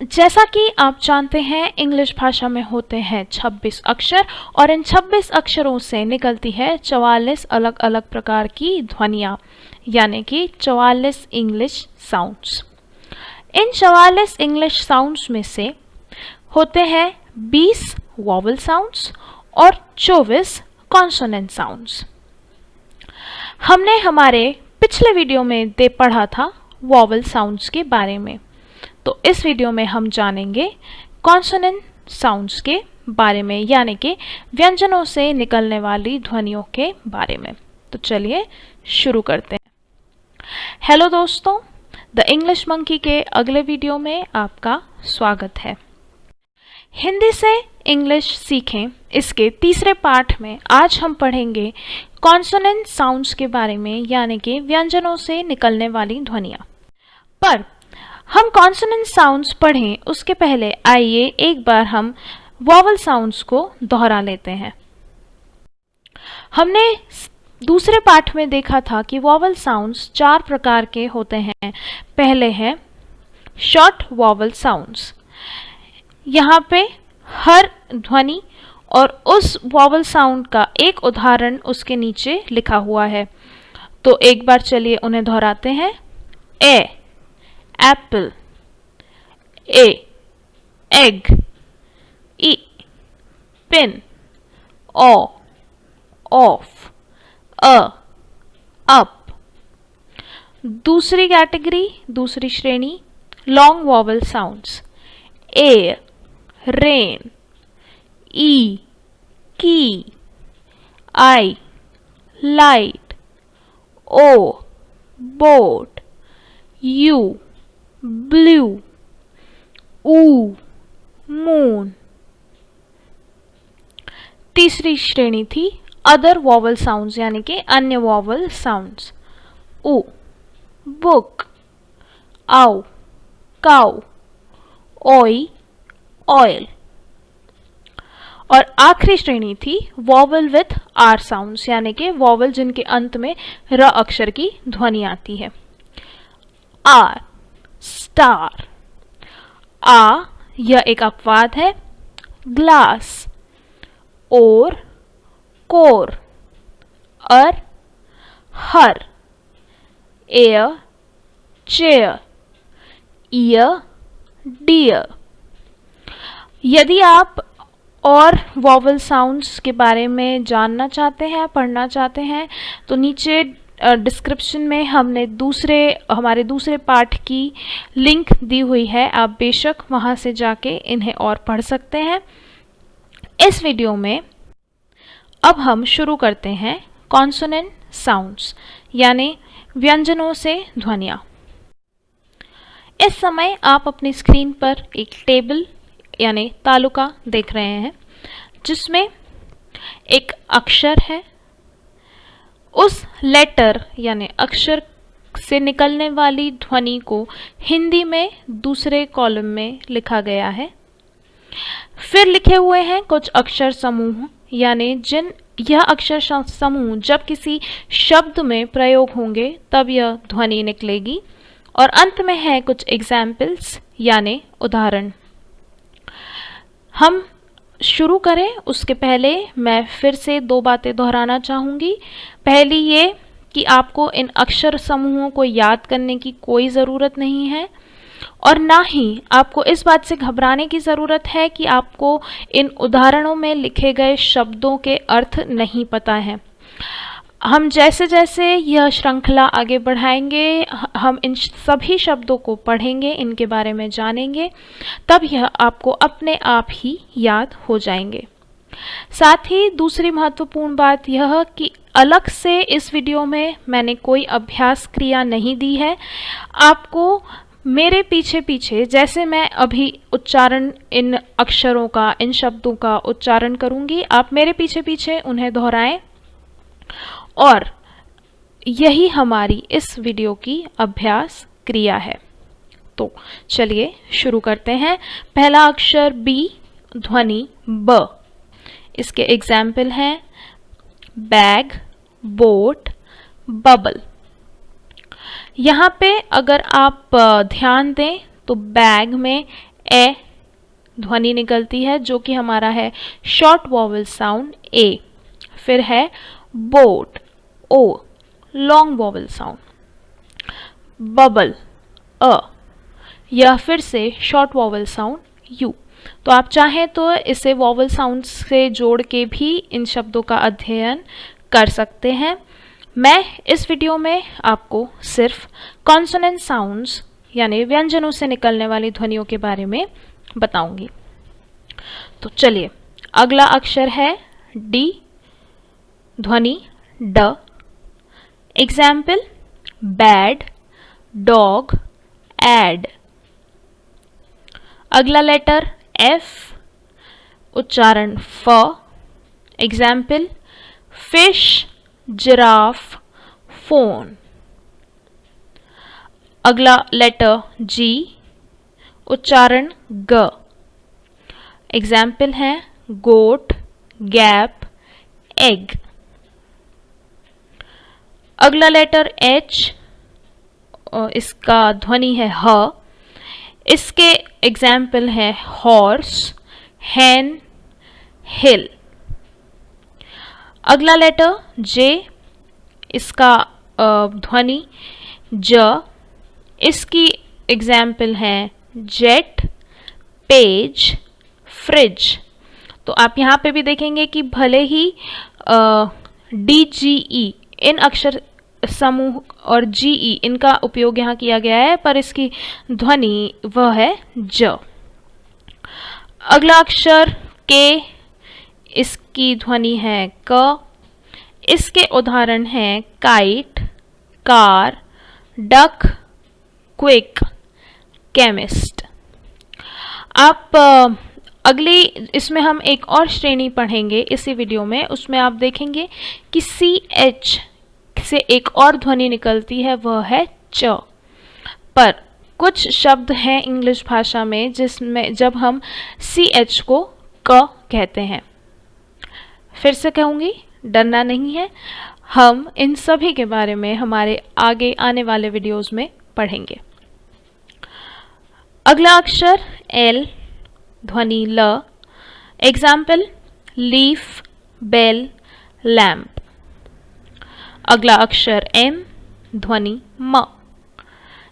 जैसा कि आप जानते हैं, इंग्लिश भाषा में होते हैं 26 अक्षर और इन 26 अक्षरों से निकलती है 44 अलग अलग प्रकार की ध्वनियाँ, यानी कि 44 इंग्लिश साउंड्स। इन 44 इंग्लिश साउंड्स में से होते हैं 20 वॉवल साउंड्स और 24 कॉन्सोनेंट साउंड्स। हमने हमारे पिछले वीडियो में पढ़ा था वॉवल साउंड्स के बारे में, तो इस वीडियो में हम जानेंगे कॉन्सोनेंट साउंड्स के बारे में, यानी कि व्यंजनों से निकलने वाली ध्वनियों के बारे में। तो चलिए शुरू करते हैं। हेलो दोस्तों, द इंग्लिश मंकी के अगले वीडियो में आपका स्वागत है। हिंदी से इंग्लिश सीखें इसके तीसरे पाठ में आज हम पढ़ेंगे कॉन्सोनेंट साउंड्स के बारे में, यानी कि व्यंजनों से निकलने वाली ध्वनियाँ। पर हम कॉन्सोनेंट साउंड्स पढ़ें उसके पहले आइए एक बार हम वॉवल साउंड्स को दोहरा लेते हैं। हमने दूसरे पाठ में देखा था कि वॉवल साउंड्स 4 प्रकार के होते हैं। पहले हैं शॉर्ट वॉवल साउंड्स। यहाँ पे हर ध्वनि और उस वॉवल साउंड का एक उदाहरण उसके नीचे लिखा हुआ है, तो एक बार चलिए उन्हें दोहराते हैं। ए एप्पल, ए एग, ई पिन, ओ ऑफ, अ अप। दूसरी कैटेगरी, दूसरी श्रेणी long vowel sounds. Air, rain, E key, I light, O boat, U blue, ऊ मून। तीसरी श्रेणी थी अदर वॉवल साउंड्स, यानी कि अन्य वॉवल साउंड्स। ऊ बुक, आउ काउ, ओई ऑयल। और आखिरी श्रेणी थी वॉवल विथ आर साउंड्स, यानी कि वॉवल जिनके अंत में र अक्षर की ध्वनि आती है। आर स्टार, आ यह एक अपवाद है। ग्लास, और कोर, अर हर, एयर चेयर, ईयर डियर। यदि आप और वॉवल साउंड्स के बारे में जानना चाहते हैं, पढ़ना चाहते हैं, तो नीचे डिस्क्रिप्शन में हमने हमारे दूसरे पाठ की लिंक दी हुई है। आप बेशक वहाँ से जाके इन्हें और पढ़ सकते हैं। इस वीडियो में अब हम शुरू करते हैं कॉन्सोनेंट साउंड्स, यानी व्यंजनों से ध्वनियाँ। इस समय आप अपनी स्क्रीन पर एक टेबल यानी तालुका देख रहे हैं, जिसमें एक अक्षर है। उस लेटर यानी अक्षर से निकलने वाली ध्वनि को हिंदी में दूसरे कॉलम में लिखा गया है। फिर लिखे हुए हैं कुछ अक्षर समूह, यानी यह अक्षर समूह जब किसी शब्द में प्रयोग होंगे तब यह ध्वनि निकलेगी। और अंत में है कुछ एग्जाम्पल्स यानी उदाहरण। हम शुरू करें उसके पहले मैं फिर से 2 बातें दोहराना चाहूँगी। पहली ये कि आपको इन अक्षर समूहों को याद करने की कोई ज़रूरत नहीं है, और ना ही आपको इस बात से घबराने की ज़रूरत है कि आपको इन उदाहरणों में लिखे गए शब्दों के अर्थ नहीं पता है। हम जैसे जैसे यह श्रृंखला आगे बढ़ाएंगे, हम इन सभी शब्दों को पढ़ेंगे, इनके बारे में जानेंगे, तब यह आपको अपने आप ही याद हो जाएंगे। साथ ही दूसरी महत्वपूर्ण बात यह कि अलग से इस वीडियो में मैंने कोई अभ्यास क्रिया नहीं दी है। आपको मेरे पीछे पीछे जैसे मैं अभी उच्चारण इन अक्षरों का, इन शब्दों का उच्चारण करूँगी, आप मेरे पीछे पीछे उन्हें दोहराएं, और यही हमारी इस वीडियो की अभ्यास क्रिया है। तो चलिए शुरू करते हैं। पहला अक्षर बी, ध्वनि ब। इसके एग्जाम्पल हैं बैग, बोट, बबल। यहाँ पे अगर आप ध्यान दें तो बैग में ए ध्वनि निकलती है जो कि हमारा है शॉर्ट वॉवल साउंड ए। फिर है बोट ओ लॉन्ग वॉवल साउंड। बबल अ, यह फिर से शॉर्ट वॉवल साउंड यू। तो आप चाहें तो इसे वॉवल साउंड से जोड़ के भी इन शब्दों का अध्ययन कर सकते हैं। मैं इस वीडियो में आपको सिर्फ कॉन्सोनेंट साउंड्स यानी व्यंजनों से निकलने वाली ध्वनियों के बारे में बताऊंगी। तो चलिए, अगला अक्षर है डी, ध्वनि ड। Example bed, dog, add. अगला लेटर एफ, उच्चारण फ। Example fish, giraffe, phone. अगला लेटर जी, उच्चारण ग। एग्जाम्पल है गोट, गैप, एग। अगला लेटर एच, इसका ध्वनि है ह। इसके एग्जाम्पल है हॉर्स, हैन, हिल। अगला लेटर जे, इसका ध्वनि ज। इसकी एग्जाम्पल है जेट, पेज, फ्रिज। तो आप यहाँ पे भी देखेंगे कि भले ही डी जी ई इन अक्षर समूह और जी ई इनका उपयोग यहाँ किया गया है, पर इसकी ध्वनि वह है ज। अगला अक्षर के, इसकी ध्वनि है क। इसके उदाहरण हैं kite, car, duck, quick, chemist. आप अगली इसमें हम एक और श्रेणी पढ़ेंगे इसी वीडियो में, उसमें आप देखेंगे कि सी एच से एक और ध्वनि निकलती है, वह है च। पर कुछ शब्द हैं इंग्लिश भाषा में जिसमें जब हम सी एच को क कहते हैं। फिर से कहूँगी, डरना नहीं है, हम इन सभी के बारे में हमारे आगे आने वाले वीडियोस में पढ़ेंगे। अगला अक्षर एल, ध्वनि ल। Example leaf, bell, lamp. अगला अक्षर एम, ध्वनि म।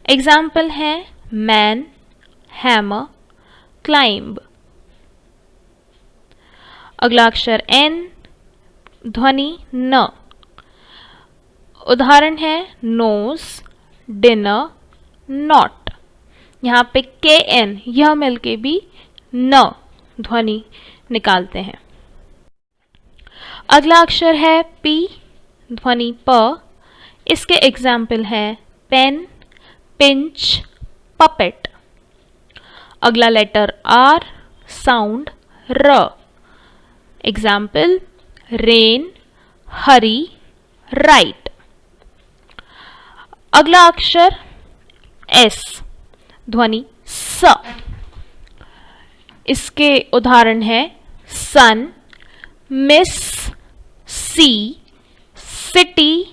एग्जाम्पल है मैन, हैमर, क्लाइंब। अगला अक्षर एन, ध्वनि न। उदाहरण है नोज, डिनर, नॉट। यहाँ पे के एन यह मिलके भी न ध्वनि निकालते हैं। अगला अक्षर है पी, ध्वनि प। इसके एग्जाम्पल है पेन, पिंच, पपेट। अगला लेटर आर, साउंड र। Example rain, hurry, right. अगला अक्षर एस, ध्वनि स। इसके उदाहरण है sun, miss, sea, city,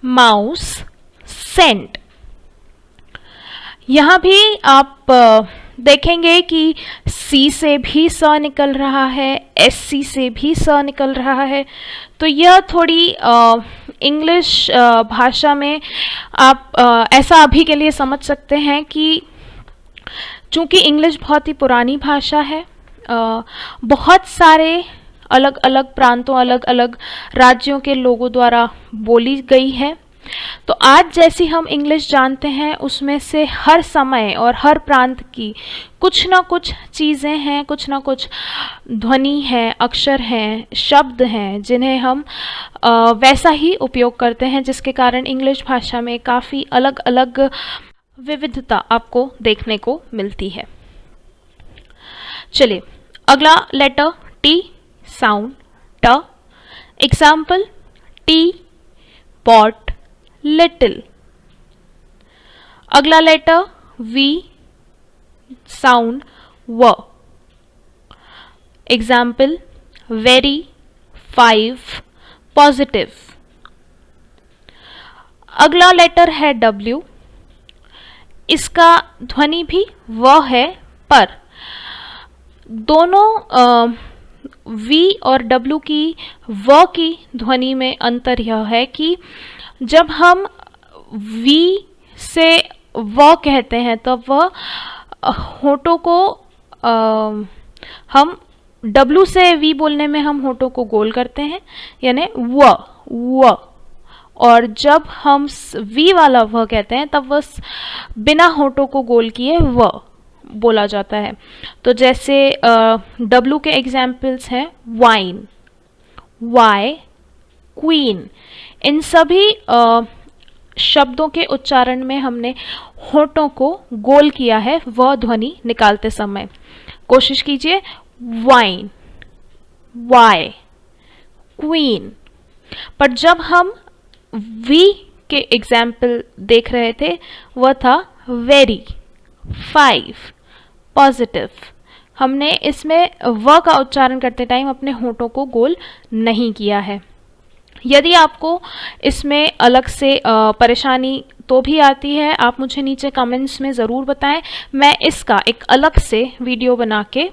mouse, cent. यहाँ भी आप देखेंगे कि सी से भी स निकल रहा है, एस सी से भी स निकल रहा है। तो यह थोड़ी इंग्लिश भाषा में आप ऐसा अभी के लिए समझ सकते हैं कि चूंकि इंग्लिश बहुत ही पुरानी भाषा है, बहुत सारे अलग अलग प्रांतों, अलग अलग राज्यों के लोगों द्वारा बोली गई है। तो आज जैसी हम इंग्लिश जानते हैं उसमें से हर समय और हर प्रांत की कुछ ना कुछ चीज़ें हैं, कुछ ना कुछ ध्वनि है, अक्षर हैं, शब्द हैं जिन्हें हम वैसा ही उपयोग करते हैं, जिसके कारण इंग्लिश भाषा में काफ़ी अलग अलग विविधता आपको देखने को मिलती है। चलिए, अगला लेटर टी, साउंड ट। Example T pot, little. अगला लेटर वी, साउंड व। Example very, 5, positive. अगला लेटर है डब्ल्यू। इसका ध्वनि भी व है, पर दोनों वी और डब्ल्यू की व की ध्वनि में अंतर यह है कि जब हम वी से व कहते हैं तब वह होठों को हम डब्ल्यू से वी बोलने में हम होठों को गोल करते हैं, यानी व। और जब हम वी वाला व कहते हैं तब वह बिना होठों को गोल किए व बोला जाता है। तो जैसे डब्ल्यू के एग्जाम्पल्स हैं वाइन, वाई, क्वीन। इन सभी शब्दों के उच्चारण में हमने होठों को गोल किया है व ध्वनि निकालते समय। कोशिश कीजिए, वाइन, वाई, क्वीन। पर जब हम वी के एग्जाम्पल देख रहे थे वह था वेरी, 5, पॉजिटिव। हमने इसमें व का उच्चारण करते टाइम अपने होठों को गोल नहीं किया है। यदि आपको इसमें अलग से परेशानी तो भी आती है, आप मुझे नीचे कमेंट्स में ज़रूर बताएं। मैं इसका एक अलग से वीडियो बना के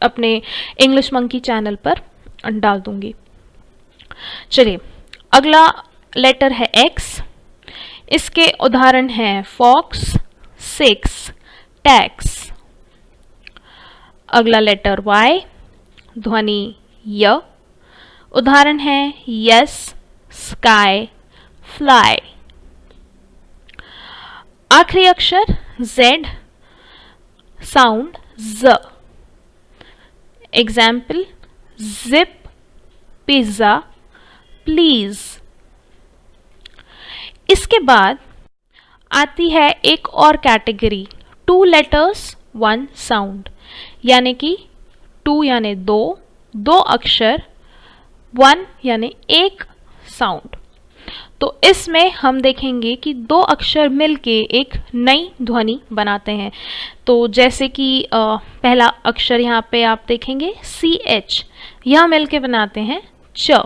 अपने इंग्लिश मंकी चैनल पर डाल दूंगी। चलिए, अगला लेटर है एक्स। इसके उदाहरण हैं फॉक्स, 6, टैक्स। अगला लेटर वाई, ध्वनि य। उदाहरण है यस, स्काई, फ्लाई। आखिरी अक्षर जेड, साउंड ज। Example zip, pizza, please. इसके बाद आती है एक और कैटेगरी, 2 लेटर्स 1 साउंड, यानी कि 2 यानी 2 अक्षर, 1 यानी 1 साउंड। तो इसमें हम देखेंगे कि 2 अक्षर मिलके एक नई ध्वनि बनाते हैं। तो जैसे कि पहला अक्षर यहाँ पे आप देखेंगे CH, यह मिलके बनाते हैं च।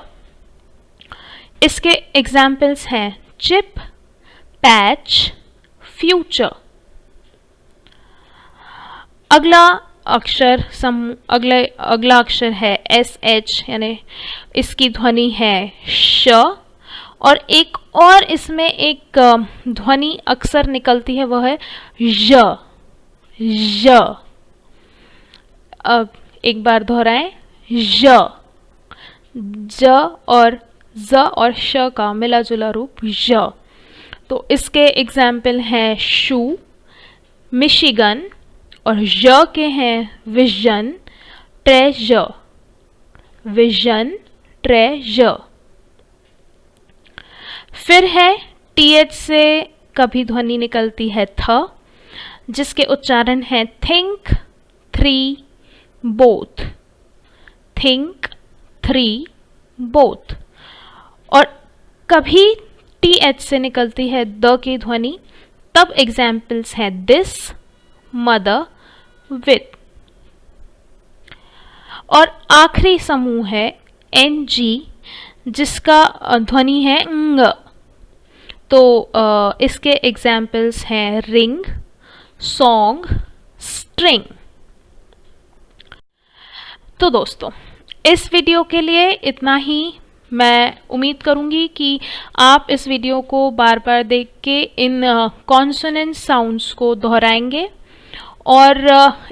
इसके एग्जाम्पल्स हैं चिप, पैच, फ्यूचर। अगला अक्षर है SH, यानी इसकी ध्वनि है श। और एक और इसमें एक ध्वनि अक्सर निकलती है, वह है ज। एक बार दोहराएं, ज और ज और श का मिला जुला रूप ज। तो इसके एग्जाम्पल हैं शू, मिशिगन, और ज के हैं विजन, ट्रेजर, विजन, ट्रेजर। फिर है TH से कभी ध्वनि निकलती है थ, जिसके उच्चारण है थिंक, 3, बोथ, थिंक, 3, बोथ। और कभी TH से निकलती है द की ध्वनि, तब एग्जाम्पल्स है दिस, मदर, विथ। और आखिरी समूह है NG, जिसका ध्वनि है ng। तो इसके एग्जाम्पल्स हैं रिंग, सॉन्ग, स्ट्रिंग। तो दोस्तों, इस वीडियो के लिए इतना ही। मैं उम्मीद करूंगी कि आप इस वीडियो को बार बार देख के इन कॉन्सोनेंट साउंड्स को दोहराएंगे और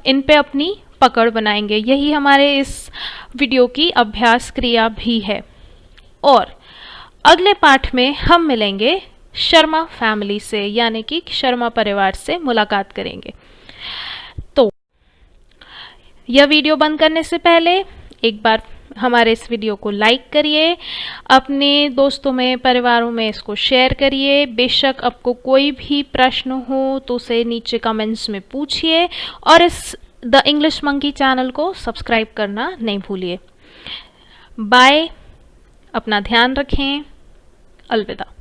इन पे अपनी पकड़ बनाएंगे। यही हमारे इस वीडियो की अभ्यास क्रिया भी है। और अगले पाठ में हम मिलेंगे शर्मा फैमिली से, यानी कि शर्मा परिवार से मुलाकात करेंगे। तो यह वीडियो बंद करने से पहले एक बार हमारे इस वीडियो को लाइक करिए, अपने दोस्तों में, परिवारों में इसको शेयर करिए। बेशक आपको कोई भी प्रश्न हो तो उसे नीचे कमेंट्स में पूछिए, और इस द इंग्लिश मंकी चैनल को सब्सक्राइब करना नहीं भूलिए। बाय, अपना ध्यान रखें, अलविदा।